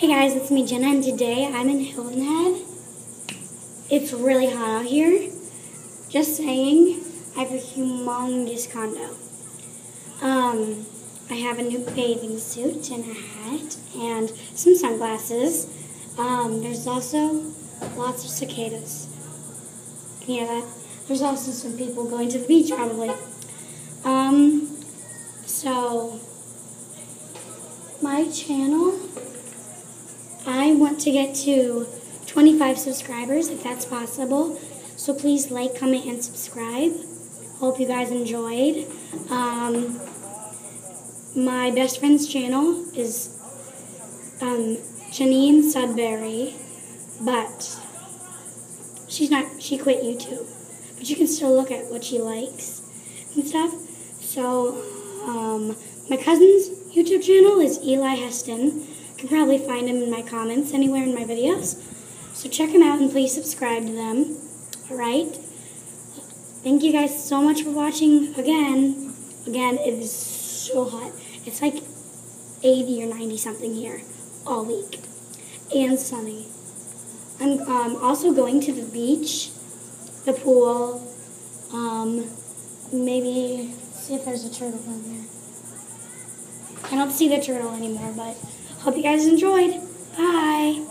Hey guys, it's me Jenna, and today I'm in Hilton Head. It's really hot out here. Just saying, I have a humongous condo. I have a new bathing suit and a hat and some sunglasses. There's also lots of cicadas. Can you hear that? There's also some people going to the beach probably. So my channel, I want to get to 25 subscribers if that's possible. So please like, comment, and subscribe. Hope you guys enjoyed. My best friend's channel is Janine Sudbury, but she quit YouTube. But you can still look at what she likes and stuff. So my cousin's YouTube channel is Eli Heston. You can probably find him in my comments anywhere in my videos. So check him out and please subscribe to them. Alright? Thank you guys so much for watching again. Again, it is so hot. It's like 80 or 90 something here all week. And sunny. I'm also going to the beach, the pool, maybe see if there's a turtle down there. I don't see the turtle anymore, but hope you guys enjoyed. Bye.